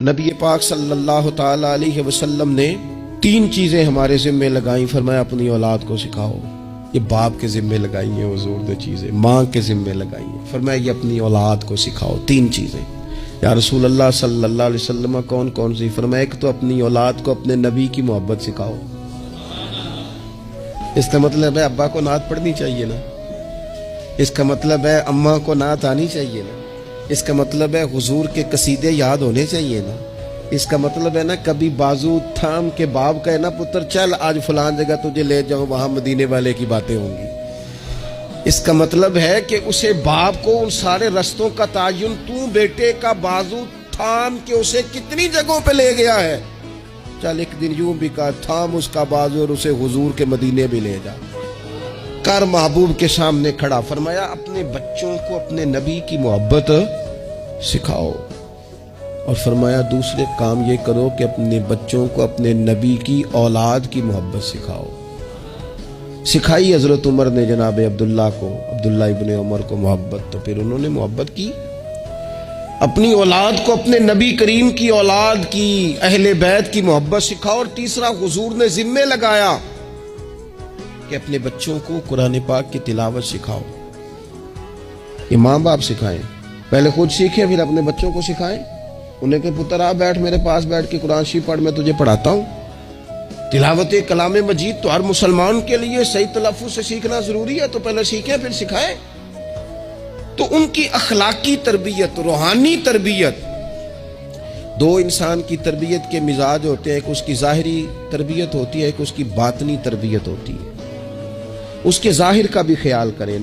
نبی پاک صلی اللہ تعالی علیہ وسلم نے تین چیزیں ہمارے ذمے لگائیں. فرمایا اپنی اولاد کو سکھاؤ. یہ باپ کے ذمے لگائی ہیں حضور نے چیزیں, ماں کے ذمے لگائی ہیں. فرمایا یہ اپنی اولاد کو سکھاؤ. تین چیزیں. یا رسول اللہ صلی اللہ علیہ وسلم کون کون سی؟ فرمایا ایک تو اپنی اولاد کو اپنے نبی کی محبت سکھاؤ. اس کا مطلب ہے ابا کو نعت پڑھنی چاہیے نا, اس کا مطلب ہے اماں کو نعت آنی چاہیے نا, اس کا مطلب ہے حضور کے قصیدے یاد ہونے چاہیے نا, اس کا مطلب ہے نا کبھی بازو تھام کے باپ کا ہے نا پتر چل آج فلان جگہ تجھے لے جاؤں وہاں مدینے والے کی باتیں ہوں گی. اس کا مطلب ہے کہ اسے باپ کو ان سارے رستوں کا تعین تو بیٹے کا بازو تھام کے اسے کتنی جگہوں پہ لے گیا ہے. چل ایک دن یوں بھی کہا تھام اس کا بازو اور اسے حضور کے مدینے بھی لے جا کر محبوب کے سامنے کھڑا. فرمایا اپنے بچوں کو اپنے نبی کی محبت سکھاؤ, اور فرمایا دوسرے کام یہ کرو کہ اپنے بچوں کو اپنے نبی کی اولاد کی محبت سکھاؤ. سکھائی حضرت عمر نے جناب عبداللہ ابن عمر کو محبت, تو پھر انہوں نے محبت کی. اپنی اولاد کو اپنے نبی کریم کی اولاد کی اہل بیت کی محبت سکھاؤ. اور تیسرا حضور نے ذمہ لگایا کہ اپنے بچوں کو قرآن پاک کی تلاوت سکھاؤ. یہ ماں باپ سکھائیں, پہلے خود سیکھیں پھر اپنے بچوں کو سکھائیں. انہیں کہ پتر آ بیٹھ میرے پاس بیٹھ کے قرآن شریف پڑھ, میں تجھے پڑھاتا ہوں. تلاوت کلام مجید تو ہر مسلمان کے لیے صحیح تلفظ سے سیکھنا ضروری ہے, تو پہلے سیکھیں پھر سکھائیں. تو ان کی اخلاقی تربیت, روحانی تربیت, دو انسان کی تربیت کے مزاج ہوتے ہیں, ایک اس کی ظاہری تربیت ہوتی ہے, ایک اس کی باطنی تربیت ہوتی ہے. اس کے ظاہر کا بھی خیال کریں.